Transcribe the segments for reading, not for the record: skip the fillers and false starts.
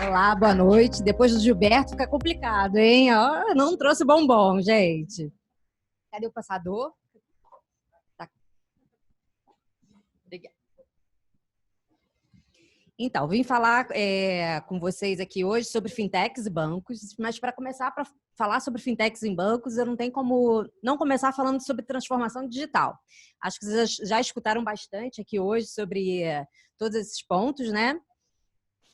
Olá, boa noite. Depois do Gilberto fica complicado, hein? Ó, não trouxe bombom, gente. Cadê o passador? Tá. Obrigada. Então, vim falar com vocês aqui hoje sobre fintechs e bancos, mas para começar para falar sobre fintechs e bancos, eu não tenho como não começar falando sobre transformação digital. Acho que vocês já escutaram bastante aqui hoje sobre todos esses pontos, né?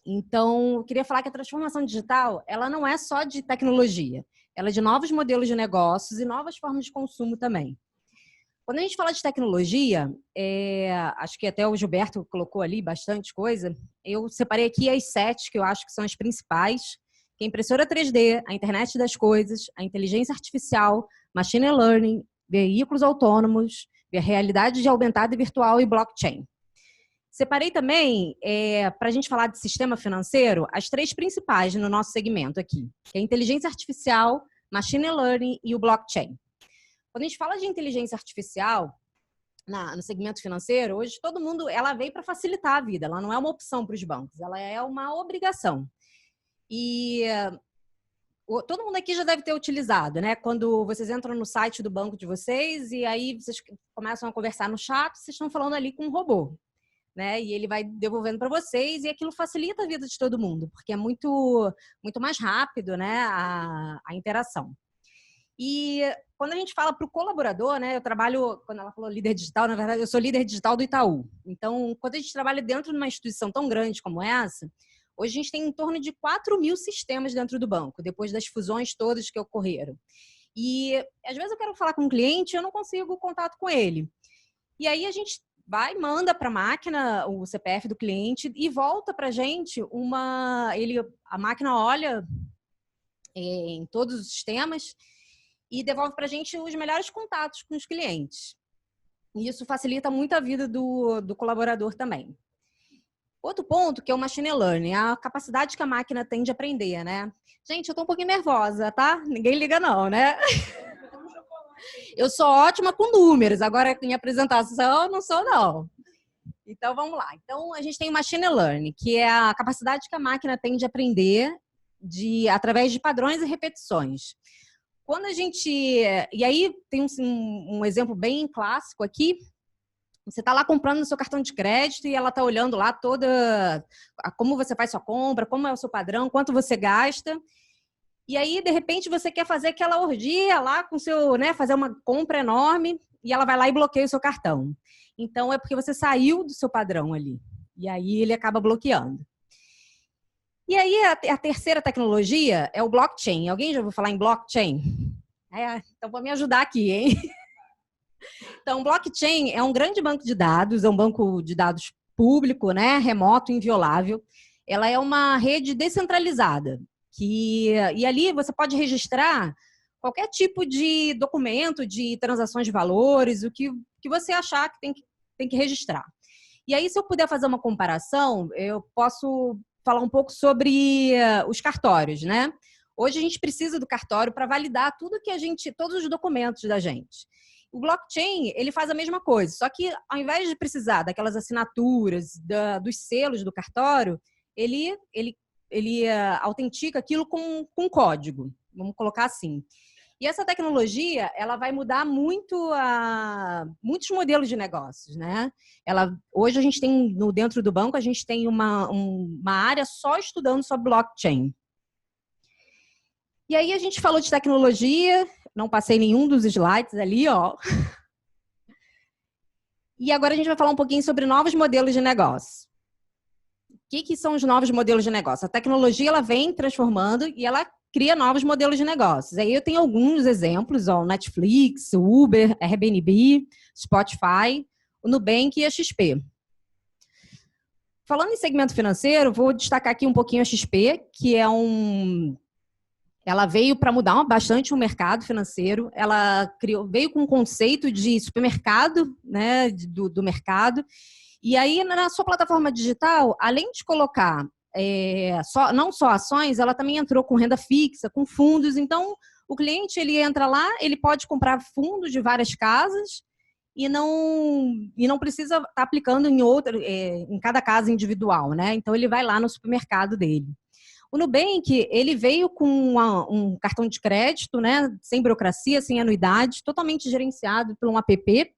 Então, eu queria falar que a transformação digital, ela não é só de tecnologia, ela é de novos modelos de negócios e novas formas de consumo também. Quando a gente fala de tecnologia, acho que até o Gilberto colocou ali bastante coisa, eu separei aqui as 7 que eu acho que são as principais, que é a impressora 3D, a internet das coisas, a inteligência artificial, machine learning, veículos autônomos, realidade aumentada e virtual e blockchain. Separei também, para a gente falar de sistema financeiro, as 3 principais no nosso segmento aqui, que é a inteligência artificial, machine learning e o blockchain. Quando a gente fala de inteligência artificial no segmento financeiro, hoje todo mundo, ela veio para facilitar a vida, ela não é uma opção para os bancos, ela é uma obrigação. E todo mundo aqui já deve ter utilizado, né? Quando vocês entram no site do banco de vocês e aí vocês começam a conversar no chat, vocês estão falando ali com um robô, né? E ele vai devolvendo para vocês e aquilo facilita a vida de todo mundo, porque é muito mais rápido, né? A interação. E quando a gente fala para o colaborador, né? Eu trabalho, quando ela falou líder digital, na verdade eu sou líder digital do Itaú. Então, quando a gente trabalha dentro de uma instituição tão grande como essa, hoje a gente tem em torno de 4.000 sistemas dentro do banco, depois das fusões todas que ocorreram. E às vezes eu quero falar com um cliente e eu não consigo contato com ele. E aí a gente vai, manda para a máquina o CPF do cliente e volta para a gente a máquina olha em todos os sistemas e devolve para a gente os melhores contatos com os clientes. E isso facilita muito a vida do colaborador também. Outro ponto que é o machine learning, a capacidade que a máquina tem de aprender, né? Gente, eu tô um pouquinho nervosa, tá? Ninguém liga não, né? Eu sou ótima com números, agora em apresentação eu não sou não. Então vamos lá. Então a gente tem o machine learning, que é a capacidade que a máquina tem de aprender através de padrões e repetições. Quando a gente... E aí tem um exemplo bem clássico aqui. Você está lá comprando no seu cartão de crédito e ela está olhando lá como você faz sua compra, como é o seu padrão, quanto você gasta. E aí, de repente, você quer fazer aquela orgia lá com seu, né, fazer uma compra enorme e ela vai lá e bloqueia o seu cartão. Então, é porque você saiu do seu padrão ali. E aí, ele acaba bloqueando. E aí, a terceira tecnologia é o blockchain. Alguém já ouviu falar em blockchain? Então, vou me ajudar aqui, hein? Então, blockchain é um grande banco de dados, é um banco de dados público, né, remoto, inviolável. Ela é uma rede descentralizada. E ali você pode registrar qualquer tipo de documento, de transações de valores, o que você achar que tem que registrar. E aí, se eu puder fazer uma comparação, eu posso falar um pouco sobre os cartórios, né? Hoje a gente precisa do cartório para validar todos os documentos da gente. O blockchain, ele faz a mesma coisa, só que ao invés de precisar daquelas assinaturas, dos selos do cartório, ele autentica aquilo com código, vamos colocar assim. E essa tecnologia, ela vai mudar muitos modelos de negócios, né? Hoje a gente tem, dentro do banco, a gente tem uma área só estudando sobre blockchain. E aí a gente falou de tecnologia, não passei nenhum dos slides ali, ó. E agora a gente vai falar um pouquinho sobre novos modelos de negócio. O que são os novos modelos de negócio? A tecnologia, ela vem transformando e ela cria novos modelos de negócios. Aí eu tenho alguns exemplos, ó, Netflix, Uber, Airbnb, Spotify, o Nubank e a XP. Falando em segmento financeiro, vou destacar aqui um pouquinho a XP, que ela veio para mudar bastante o mercado financeiro. Ela veio com um conceito de supermercado, né, do mercado. E aí, na sua plataforma digital, além de colocar não só ações, ela também entrou com renda fixa, com fundos. Então, o cliente, ele entra lá, ele pode comprar fundos de várias casas e não precisa estar aplicando em cada casa individual, né? Então, ele vai lá no supermercado dele. O Nubank, ele veio com um cartão de crédito, né, sem burocracia, sem anuidade, totalmente gerenciado por um app.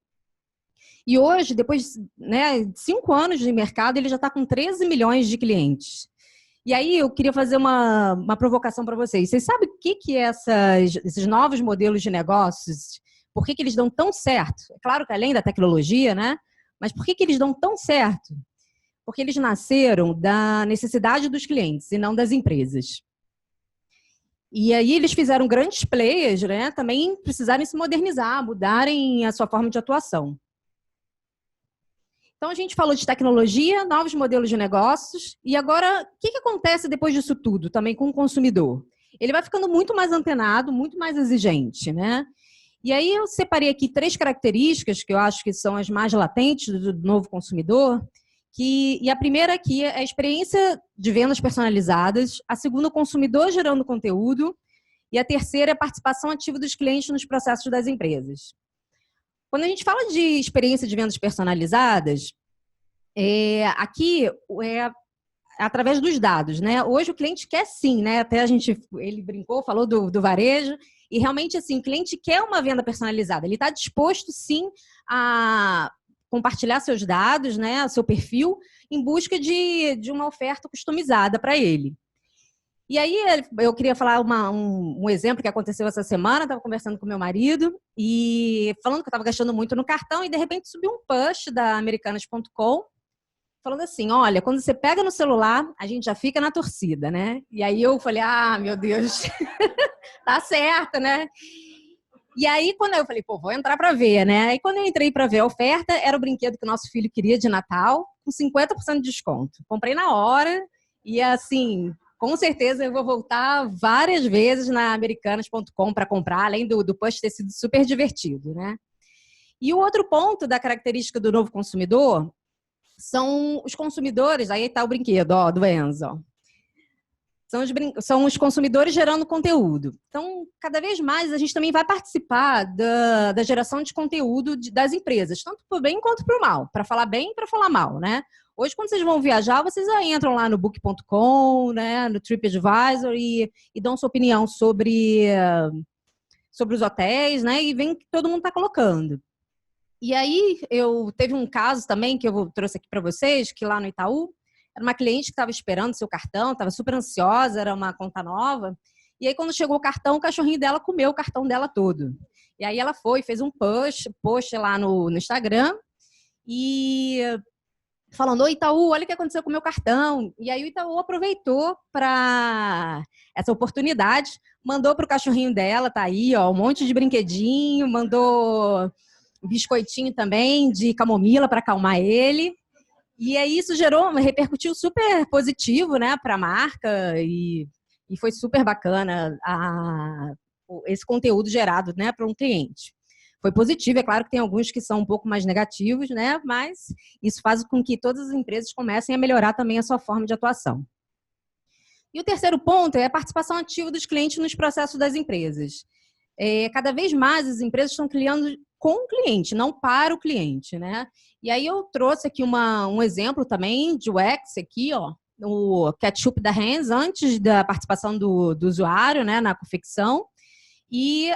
E hoje, depois, né, de 5 anos de mercado, ele já está com 13 milhões de clientes. E aí eu queria fazer uma provocação para vocês. Vocês sabem o que é esses novos modelos de negócios? Por que eles dão tão certo? É claro que além da tecnologia, né? Mas por que eles dão tão certo? Porque eles nasceram da necessidade dos clientes e não das empresas. E aí eles fizeram grandes players, né? Também precisarem se modernizar, mudarem a sua forma de atuação. Então, a gente falou de tecnologia, novos modelos de negócios, e agora, o que acontece depois disso tudo, também com o consumidor? Ele vai ficando muito mais antenado, muito mais exigente, né? E aí eu separei aqui 3 características que eu acho que são as mais latentes do novo consumidor, e a primeira aqui é a experiência de vendas personalizadas, a segunda, o consumidor gerando conteúdo, e a terceira é a participação ativa dos clientes nos processos das empresas. Quando a gente fala de experiência de vendas personalizadas, aqui é através dos dados, né? Hoje o cliente quer sim, né? Até ele brincou, falou do varejo, e realmente assim, o cliente quer uma venda personalizada. Ele está disposto sim a compartilhar seus dados, né? Seu perfil, em busca de uma oferta customizada para ele. E aí eu queria falar um exemplo que aconteceu essa semana. Estava conversando com meu marido e falando que eu estava gastando muito no cartão e de repente subiu um push da Americanas.com falando assim, olha, quando você pega no celular, a gente já fica na torcida, né? E aí eu falei, meu Deus, tá certo, né? E aí quando eu falei, vou entrar para ver, né? Aí quando eu entrei para ver a oferta, era o brinquedo que o nosso filho queria de Natal, com 50% de desconto. Comprei na hora e assim, com certeza eu vou voltar várias vezes na Americanas.com para comprar, além do push ter sido super divertido, né? E o outro ponto da característica do novo consumidor são os consumidores, aí está o brinquedo, do Enzo. São os consumidores gerando conteúdo. Então, cada vez mais, a gente também vai participar da geração de conteúdo das empresas, tanto para o bem quanto para o mal, para falar bem e para falar mal, né? Hoje, quando vocês vão viajar, vocês entram lá no Book.com, né, no TripAdvisor e dão sua opinião sobre os hotéis, né, e veem o que todo mundo está colocando. E aí, teve um caso também que eu trouxe aqui para vocês, que lá no Itaú, era uma cliente que estava esperando seu cartão, estava super ansiosa, era uma conta nova. E aí, quando chegou o cartão, o cachorrinho dela comeu o cartão dela todo. E aí ela fez um post lá no Instagram, e falando, oi Itaú, olha o que aconteceu com o meu cartão. E aí o Itaú aproveitou para essa oportunidade, mandou para o cachorrinho dela, tá aí, um monte de brinquedinho, mandou biscoitinho também de camomila para acalmar ele. E aí isso repercutiu super positivo, né, para a marca e foi super bacana esse conteúdo gerado, né, para um cliente. Foi positivo, é claro que tem alguns que são um pouco mais negativos, né, mas isso faz com que todas as empresas comecem a melhorar também a sua forma de atuação. E o terceiro ponto é a participação ativa dos clientes nos processos das empresas. Cada vez mais as empresas estão criando com o cliente, não para o cliente, né? E aí eu trouxe aqui um exemplo também de UX aqui, o ketchup da Heinz, antes da participação do usuário, né, na confecção, e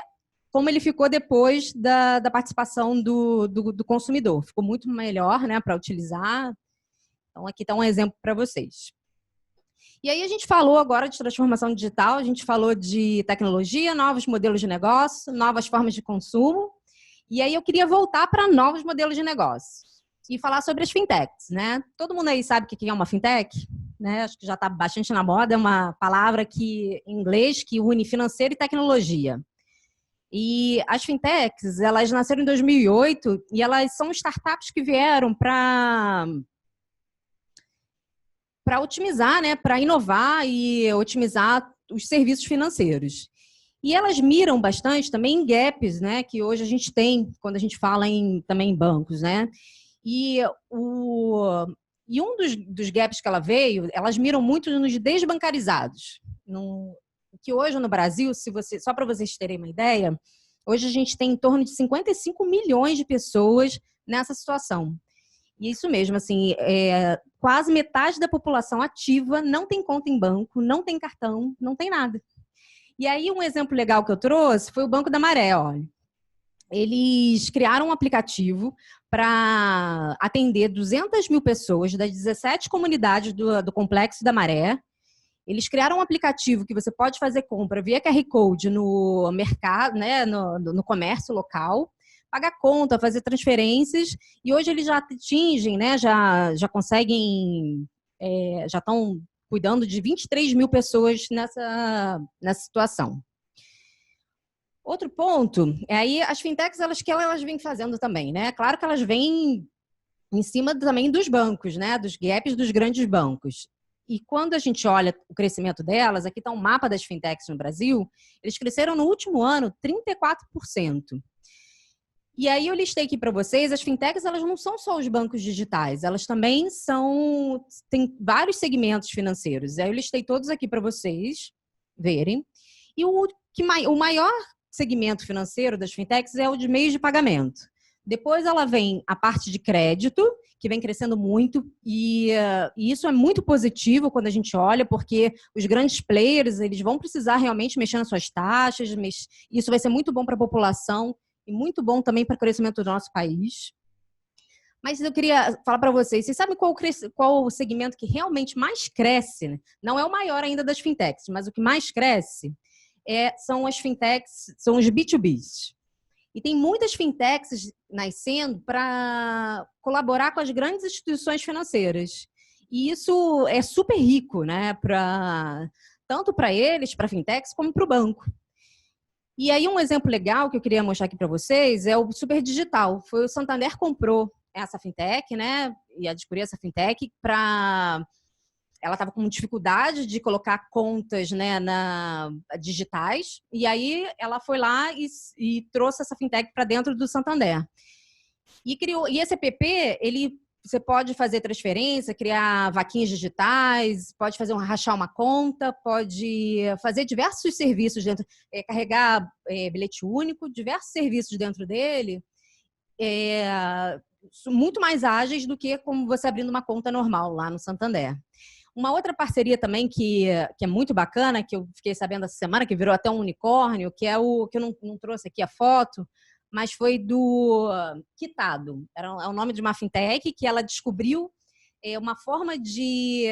como ele ficou depois da participação do consumidor. Ficou muito melhor, né, para utilizar. Então aqui está um exemplo para vocês. E aí a gente falou agora de transformação digital, a gente falou de tecnologia, novos modelos de negócio, novas formas de consumo. E aí eu queria voltar para novos modelos de negócio e falar sobre as fintechs, né? Todo mundo aí sabe o que é uma fintech, né? Acho que já está bastante na moda, é uma palavra em inglês que une financeiro e tecnologia. E as fintechs, elas nasceram em 2008 e elas são startups que vieram para otimizar, né, para inovar e otimizar os serviços financeiros. E elas miram bastante também em gaps, né, que hoje a gente tem quando a gente fala também em bancos, né? E um dos gaps que ela veio, elas miram muito nos desbancarizados. Que hoje no Brasil, só para vocês terem uma ideia, hoje a gente tem em torno de 55 milhões de pessoas nessa situação. E isso mesmo, assim, quase metade da população ativa não tem conta em banco, não tem cartão, não tem nada. E aí, um exemplo legal que eu trouxe foi o Banco da Maré, olha. Eles criaram um aplicativo para atender 200 mil pessoas das 17 comunidades do Complexo da Maré. Eles criaram um aplicativo que você pode fazer compra via QR Code no mercado, né, no comércio local, pagar conta, fazer transferências, e hoje eles já atingem, né, já conseguem, já estão cuidando de 23 mil pessoas nessa situação. Outro ponto, aí as fintechs, que elas vêm fazendo também, né? Claro que elas vêm em cima também dos bancos, né? Dos gaps dos grandes bancos. E quando a gente olha o crescimento delas, aqui está um mapa das fintechs no Brasil, eles cresceram no último ano 34%. E aí eu listei aqui para vocês, as fintechs, elas não são só os bancos digitais, elas também tem vários segmentos financeiros. Aí eu listei todos aqui para vocês verem. E o maior segmento financeiro das fintechs é o de meios de pagamento. Depois ela vem a parte de crédito, que vem crescendo muito, e isso é muito positivo quando a gente olha, porque os grandes players, eles vão precisar realmente mexer nas suas taxas, isso vai ser muito bom para a população e muito bom também para o crescimento do nosso país. Mas eu queria falar para vocês sabem qual o segmento que realmente mais cresce? Né? Não é o maior ainda das fintechs, mas o que mais cresce são as fintechs, são os B2Bs. E tem muitas fintechs nascendo para colaborar com as grandes instituições financeiras. E isso é super rico, né? Tanto para eles, para fintechs, como para o banco. E aí um exemplo legal que eu queria mostrar aqui para vocês é o Super Digital. Foi o Santander comprou essa fintech, né? E adquiriu essa fintech para... Ela estava com dificuldade de colocar contas, né, digitais, e aí ela foi lá e trouxe essa fintech para dentro do Santander. E esse app, você pode fazer transferência, criar vaquinhas digitais, pode rachar uma conta, pode fazer diversos serviços dentro, carregar bilhete único, diversos serviços dentro dele, muito mais ágeis do que como você abrindo uma conta normal lá no Santander. Uma outra parceria também que é muito bacana, que eu fiquei sabendo essa semana, que virou até um unicórnio, que é que eu não trouxe aqui a foto, mas foi do Quitado. É o nome de uma fintech que ela descobriu uma forma de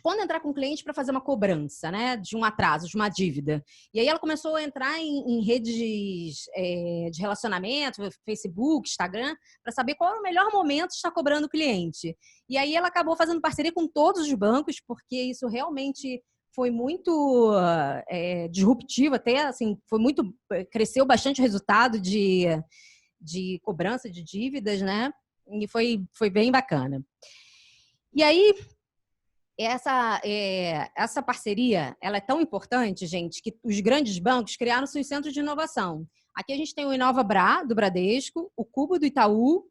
quando entrar com o cliente para fazer uma cobrança, né, de um atraso, de uma dívida. E aí ela começou a entrar em redes de relacionamento, Facebook, Instagram, para saber qual era o melhor momento de estar cobrando o cliente. E aí ela acabou fazendo parceria com todos os bancos, porque isso realmente foi muito disruptivo, até assim, cresceu bastante o resultado de cobrança de dívidas, né? E foi bem bacana. E aí essa parceria, ela é tão importante, gente, que os grandes bancos criaram seus centros de inovação. Aqui a gente tem o Inova Bra, do Bradesco, o Cubo do Itaú,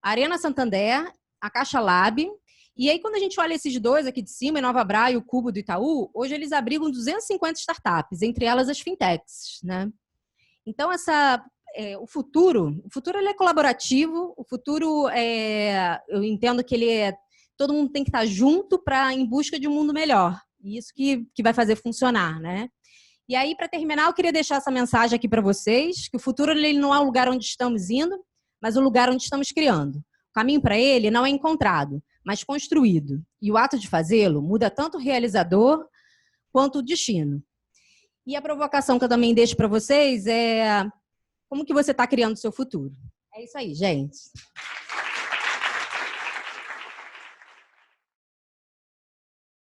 a Arena Santander, a Caixa Lab. E aí, quando a gente olha esses dois aqui de cima, Inova Bra e o Cubo do Itaú, hoje eles abrigam 250 startups, entre elas as fintechs, né? Então, o futuro ele é colaborativo, o futuro eu entendo que todo mundo tem que estar junto em busca de um mundo melhor. E isso que vai fazer funcionar, né? E aí, para terminar, eu queria deixar essa mensagem aqui para vocês, que o futuro ele não é o lugar onde estamos indo, mas o lugar onde estamos criando. O caminho para ele não é encontrado, mas construído. E o ato de fazê-lo muda tanto o realizador quanto o destino. E a provocação que eu também deixo para vocês é como que você está criando o seu futuro. É isso aí, gente.